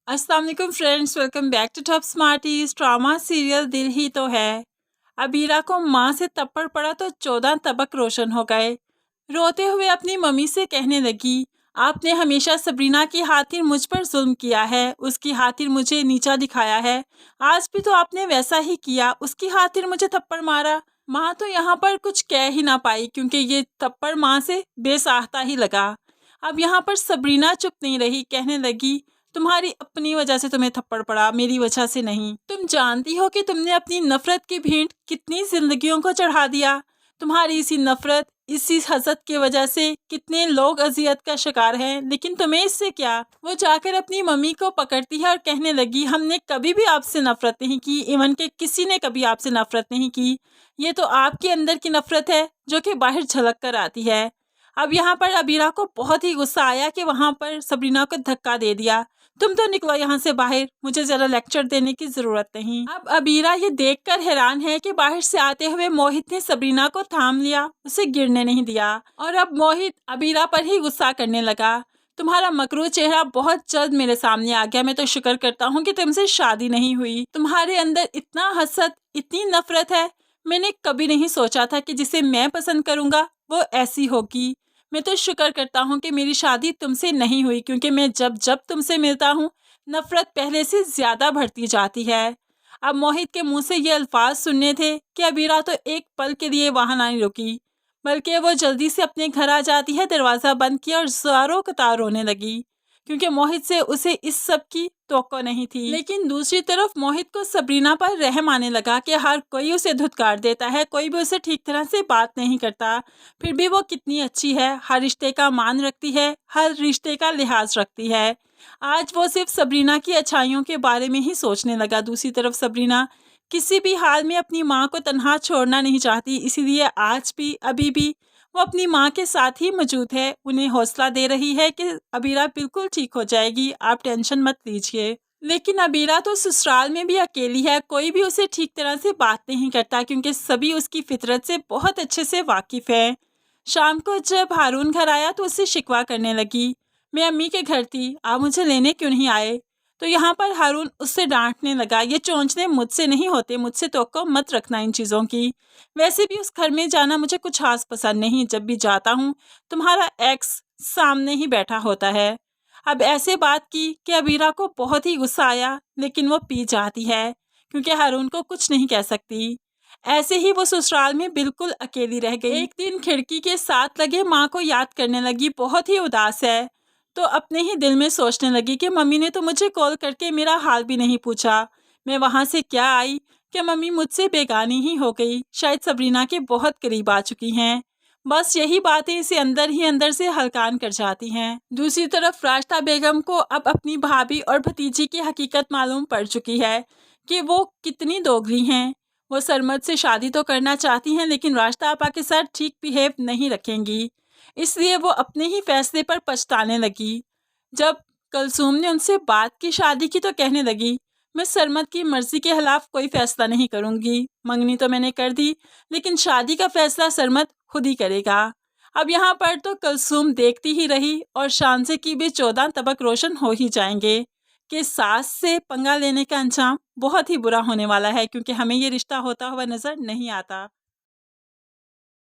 अस्सलाम वालेकुम friends, welcome back to Top Smarties. Drama serial Dil Hi तो है। अबीरा को माँ से थप्पड़ पड़ा तो 14 तबक रोशन हो गए। रोते हुए अपनी मम्मी से कहने लगी, आपने हमेशा सबरीना की खातिर मुझ पर जुल्म किया है, उसकी खातिर मुझे नीचा दिखाया है। आज भी तो आपने वैसा ही किया, उसकी खातिर मुझे थप्पड़ मारा। माँ तो यहाँ पर कुछ कह ही ना पाई क्योंकि ये थप्पड़ माँ से बेसाख्ता ही लगा। अब यहाँ पर सबरीना चुप नहीं रही, कहने लगी, तुम्हारी अपनी वजह से तुम्हें थप्पड़ पड़ा, मेरी वजह से नहीं। तुम जानती हो कि तुमने अपनी नफरत की भेंट कितनी जिंदगियों को चढ़ा दिया। तुम्हारी इसी नफरत, इसी हसद की वजह से कितने लोग अजियत का शिकार हैं, लेकिन तुम्हें इससे क्या। वो जाकर अपनी मम्मी को पकड़ती है और कहने लगी, हमने कभी भी आपसे नफरत नहीं की, इवन के किसी ने कभी आपसे नफरत नहीं की। ये तो आपके अंदर की नफरत है जो कि बाहर झलक कर आती है। अब यहाँ पर अबीरा को बहुत ही गुस्सा आया कि वहां पर सबरीना को धक्का दे दिया। तुम तो निकलो यहाँ से बाहर, मुझे जरा लेक्चर देने की जरूरत नहीं। अब अबीरा ये देखकर हैरान है कि बाहर से आते हुए मोहित ने सबरीना को थाम लिया, उसे गिरने नहीं दिया। और अब मोहित अबीरा पर ही गुस्सा करने लगा। तुम्हारा मकरूर चेहरा बहुत जल्द मेरे सामने आ गया। मैं तो शुक्र करता हूँ कि तुमसे शादी नहीं हुई। तुम्हारे अंदर इतना हसद, इतनी नफरत है। मैंने कभी नहीं सोचा था कि जिसे मैं पसंद करूंगा वो ऐसी होगी। मैं तो शुक्र करता हूँ कि मेरी शादी तुमसे नहीं हुई, क्योंकि मैं जब जब तुमसे मिलता हूँ नफरत पहले से ज्यादा बढ़ती जाती है। अब मोहित के मुंह से ये अल्फाज सुनने थे कि अबीरा तो एक पल के लिए वहां नहीं रुकी, बल्कि वो जल्दी से अपने घर आ जाती है, दरवाजा बंद किया और ज़ारों कतार रोने लगी, क्योंकि मोहित से उसे इस सब की तवक्को नहीं थी। लेकिन दूसरी तरफ मोहित को सबरीना पर रहम आने लगा कि हर कोई उसे धुतकार देता है, कोई भी उसे ठीक तरह से बात नहीं करता, फिर भी वो कितनी अच्छी है, हर रिश्ते का मान रखती है, हर रिश्ते का लिहाज रखती है। आज वो सिर्फ सबरीना की अच्छाइयों के बारे में ही सोचने लगा। दूसरी तरफ सबरीना किसी भी हाल में अपनी माँ को तन्हा छोड़ना नहीं चाहती, इसीलिए आज भी अभी भी वो अपनी माँ के साथ ही मौजूद है। उन्हें हौसला दे रही है कि अबीरा बिल्कुल ठीक हो जाएगी, आप टेंशन मत लीजिए। लेकिन अबीरा तो ससुराल में भी अकेली है, कोई भी उसे ठीक तरह से बात नहीं करता, क्योंकि सभी उसकी फितरत से बहुत अच्छे से वाकिफ है। शाम को जब हारून घर आया तो उससे शिकवा करने लगी, मैं अम्मी के घर थी, आप मुझे लेने क्यों नहीं आए। तो यहाँ पर हारून उससे डांटने लगा, ये चोंचने मुझसे नहीं होते, मुझसे तवक्को मत रखना इन चीज़ों की। वैसे भी उस घर में जाना मुझे कुछ खास पसंद नहीं, जब भी जाता हूँ तुम्हारा एक्स सामने ही बैठा होता है। अब ऐसे बात की कि अबीरा को बहुत ही गुस्सा आया, लेकिन वो पी जाती है क्योंकि हारून को कुछ नहीं कह सकती। ऐसे ही वो ससुराल में बिल्कुल अकेली रह गई। एक दिन खिड़की के साथ लगे माँ को याद करने लगी, बहुत ही उदास है। तो अपने ही दिल में सोचने लगी कि मम्मी ने तो मुझे कॉल करके मेरा हाल भी नहीं पूछा, मैं वहां से क्या आई कि मम्मी मुझसे बेगानी ही हो गई, शायद सबरीना के बहुत करीब आ चुकी हैं। बस यही बातें इसे अंदर ही अंदर से हलकान कर जाती हैं। दूसरी तरफ राशिदा बेगम को अब अपनी भाभी और भतीजी की हकीकत मालूम पड़ चुकी है कि वो कितनी दोगली हैं। वो सरमद से शादी तो करना चाहती हैं, लेकिन राशिदा आपा के साथ ठीक बिहेव नहीं रखेंगी, इसलिए वो अपने ही फैसले पर पछताने लगी। जब कलसूम ने उनसे बात की शादी की तो कहने लगी, मैं सरमद की मर्जी के खिलाफ कोई फैसला नहीं करूंगी, मंगनी तो मैंने कर दी, लेकिन शादी का फैसला सरमद खुद ही करेगा। अब यहाँ पर तो कलसूम देखती ही रही और शानसे की भी 14 तबक रोशन हो ही जाएंगे कि सास से पंगा लेने का अंजाम बहुत ही बुरा होने वाला है, क्योंकि हमें ये रिश्ता होता हुआ नजर नहीं आता।